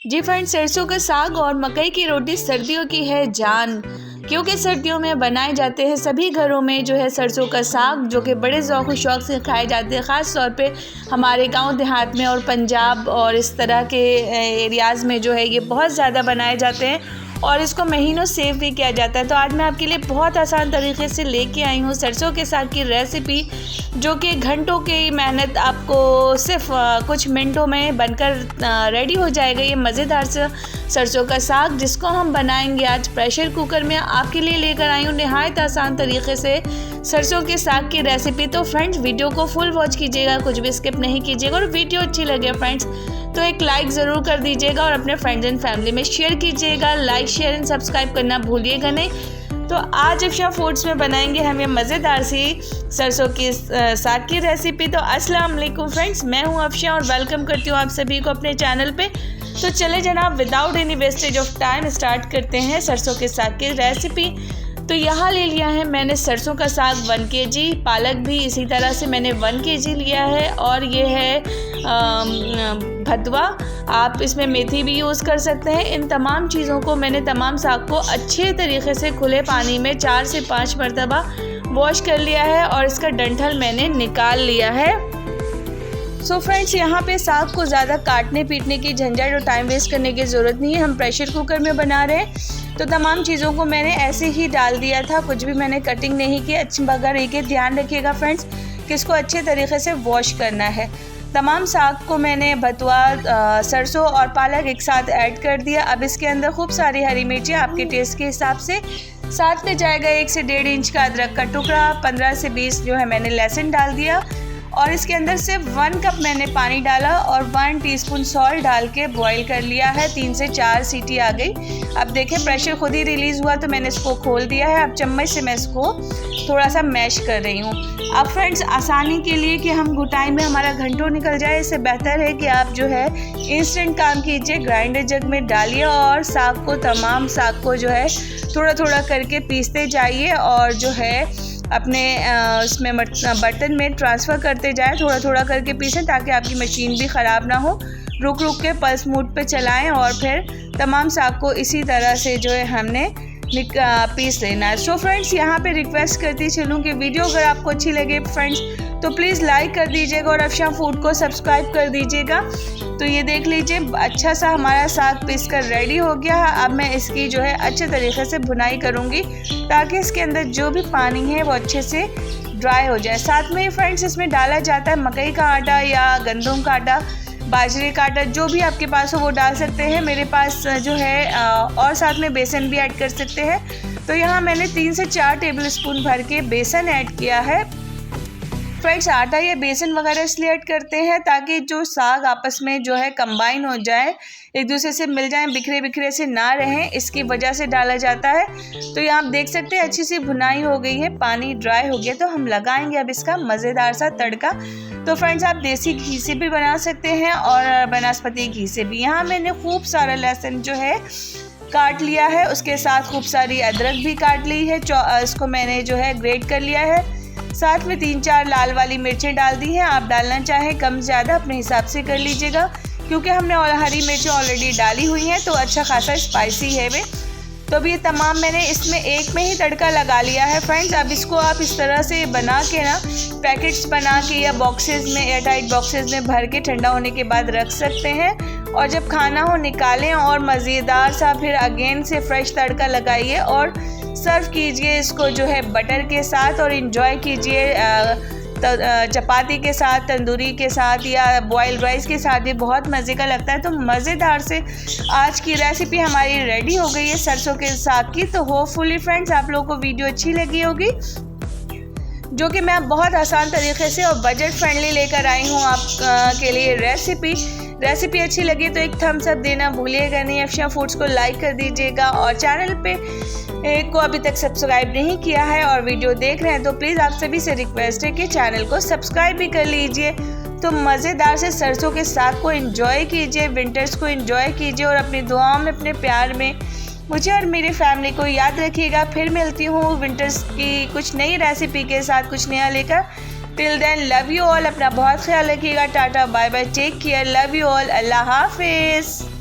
जी friends, सरसों का साग और मकई की रोटी सर्दियों की है जान, क्योंकि सर्दियों में बनाए जाते हैं सभी घरों में जो है सरसों का साग, जो कि बड़े ज़ौक़ शौक़ से खाए जाते हैं। ख़ास तौर पे हमारे गांव देहात में और पंजाब और इस तरह के एरियाज़ में जो है ये बहुत ज़्यादा बनाए जाते हैं और इसको महीनों सेव भी किया जाता है। तो आज मैं आपके लिए बहुत आसान तरीके से लेके आई हूँ सरसों के साग की रेसिपी, जो कि घंटों की मेहनत आपको सिर्फ कुछ मिनटों में बनकर रेडी हो जाएगा। ये मज़ेदार सा सरसों का साग जिसको हम बनाएंगे आज प्रेशर कुकर में, आपके लिए लेकर आई हूँ निहायत आसान तरीके से सरसों के साग की रेसिपी। तो फ्रेंड्स, वीडियो को फुल वॉच कीजिएगा, कुछ भी स्किप नहीं कीजिएगा, और वीडियो अच्छी लगे फ्रेंड्स तो एक लाइक ज़रूर कर दीजिएगा और अपने फ्रेंड्स एंड फैमिली में शेयर कीजिएगा। लाइक, शेयर एंड सब्सक्राइब करना भूलिएगा नहीं। तो आज अफशा फूड्स में बनाएंगे हम ये मज़ेदार सी सरसों की साग की रेसिपी। तो अस्सलाम वालेकुम फ्रेंड्स, मैं हूँ अफशा और वेलकम करती हूँ आप सभी को अपने चैनल पे। तो चले जनाब, without any wastage of time start करते हैं सरसों के साग की रेसिपी। तो यहाँ ले लिया है मैंने सरसों का साग 1 kg, पालक भी इसी तरह से मैंने 1 kg लिया है, और ये है भतवा, आप इसमें मेथी भी यूज़ कर सकते हैं। इन तमाम चीज़ों को मैंने, तमाम साग को अच्छे तरीके से खुले पानी में 4 से 5 मरतबा वॉश कर लिया है और इसका डंठल मैंने निकाल लिया है। सो फ्रेंड्स, यहाँ पे साग को ज़्यादा काटने पीटने की झंझट और टाइम वेस्ट करने की ज़रूरत नहीं है, हम प्रेशर कुकर में बना रहे हैं। तो तमाम चीज़ों को मैंने ऐसे ही डाल दिया था, कुछ भी मैंने कटिंग नहीं की। मगर एक ध्यान रखिएगा फ्रेंड्स कि इसको अच्छे तरीके से वॉश करना है। तमाम साग को मैंने भतवा, सरसों और पालक एक साथ ऐड कर दिया। अब इसके अंदर खूब सारी हरी मिर्ची आपके टेस्ट के हिसाब से, साथ में जाएगा 1 से 1.5 इंच का अदरक का टुकड़ा, 15 से 20 जो है मैंने लहसुन डाल दिया, और इसके अंदर सिर्फ 1 कप मैंने पानी डाला और 1 टीस्पून सॉल्ट डाल के बॉईल कर लिया है। 3 से 4 सीटी आ गई। अब देखें प्रेशर खुद ही रिलीज़ हुआ तो मैंने इसको खोल दिया है। अब चम्मच से मैं इसको थोड़ा सा मैश कर रही हूँ। अब फ्रेंड्स, आसानी के लिए कि हम घुटाई में हमारा घंटों निकल जाए, इससे बेहतर है कि आप जो है इंस्टेंट काम कीजिए, ग्राइंडर जग में डालिए और साग को, तमाम साग को जो है थोड़ा थोड़ा करके पीसते जाइए और जो है अपने उसमें बर्तन में ट्रांसफ़र करते जाएं, थोड़ा थोड़ा करके पीसें ताकि आपकी मशीन भी ख़राब ना हो। रुक रुक के पल्स मोड पे चलाएं और फिर तमाम साग को इसी तरह से जो है हमने पीस लेना है। सो फ्रेंड्स, यहाँ पे रिक्वेस्ट करती चलूँ कि वीडियो अगर आपको अच्छी लगे फ्रेंड्स तो प्लीज़ लाइक कर दीजिएगा और अफशा फूड को सब्सक्राइब कर दीजिएगा। तो ये देख लीजिए, अच्छा सा हमारा साग पीस कर रेडी हो गया है। अब मैं इसकी जो है अच्छे तरीके से भुनाई करूँगी ताकि इसके अंदर जो भी पानी है वो अच्छे से ड्राई हो जाए। साथ में फ्रेंड्स, इसमें डाला जाता है मकई का आटा या गंदम का आटा, बाजरे का आटा, जो भी आपके पास हो वो डाल सकते हैं। मेरे पास जो है और साथ में बेसन भी ऐड कर सकते हैं। तो यहाँ मैंने 3 से 4 टेबलस्पून भर के बेसन ऐड किया है। फ्रेंड्स, आटा या बेसन वगैरह इसलिए ऐड करते हैं ताकि जो साग आपस में जो है कंबाइन हो जाए, एक दूसरे से मिल जाएं, बिखरे बिखरे से ना रहें, इसकी वजह से डाला जाता है। तो यहाँ आप देख सकते हैं अच्छी सी भुनाई हो गई है, पानी ड्राई हो गया। तो हम लगाएंगे अब इसका मज़ेदार सा तड़का। तो फ्रेंड्स, आप देसी घी से भी बना सकते हैं और बनस्पति घी से भी। यहाँ मैंने खूब सारा लहसुन जो है काट लिया है, उसके साथ खूब सारी अदरक भी काट ली है, इसको मैंने जो है ग्रेट कर लिया है। साथ में 3-4 लाल वाली मिर्चें डाल दी हैं। आप डालना चाहें कम ज़्यादा अपने हिसाब से कर लीजिएगा, क्योंकि हमने हरी मिर्चें ऑलरेडी डाली हुई हैं तो अच्छा खासा स्पाइसी है वे। तो अब ये तमाम मैंने इसमें एक में ही तड़का लगा लिया है फ्रेंड्स। अब इसको आप इस तरह से बना के ना, पैकेट्स बना के या बॉक्सेस में, एयरटाइट बॉक्सेस में भर के ठंडा होने के बाद रख सकते हैं, और जब खाना हो निकालें और मज़ेदार सा फिर अगेन से फ्रेश तड़का लगाइए और सर्व कीजिए इसको जो है बटर के साथ, और इन्जॉय कीजिए चपाती के साथ, तंदूरी के साथ या बॉइल्ड राइस के साथ भी बहुत मज़े का लगता है। तो मज़ेदार से आज की रेसिपी हमारी रेडी हो गई है सरसों के साग की। तो होपफुली फ्रेंड्स आप लोगों को वीडियो अच्छी लगी होगी, जो कि मैं बहुत आसान तरीके से और बजट फ्रेंडली लेकर आई हूँ आप के लिए रेसिपी अच्छी लगी तो एक थम्स अप देना भूलिएगा नहीं। अफशा फूड्स को लाइक कर दीजिएगा, और चैनल पे को अभी तक सब्सक्राइब नहीं किया है और वीडियो देख रहे हैं तो प्लीज़ आप सभी से रिक्वेस्ट है कि चैनल को सब्सक्राइब भी कर लीजिए। तो मज़ेदार से सरसों के साग को एंजॉय कीजिए, विंटर्स को एंजॉय कीजिए, और अपनी दुआओं में, अपने प्यार में मुझे और मेरी फैमिली को याद रखिएगा। फिर मिलती हूँ विंटर्स की कुछ नई रेसिपी के साथ, कुछ नया लेकर। Till then, love you all, अपना बहुत ख्याल रखिएगा। Tata, bye bye, take care, love you all, अल्लाह हाफिज़।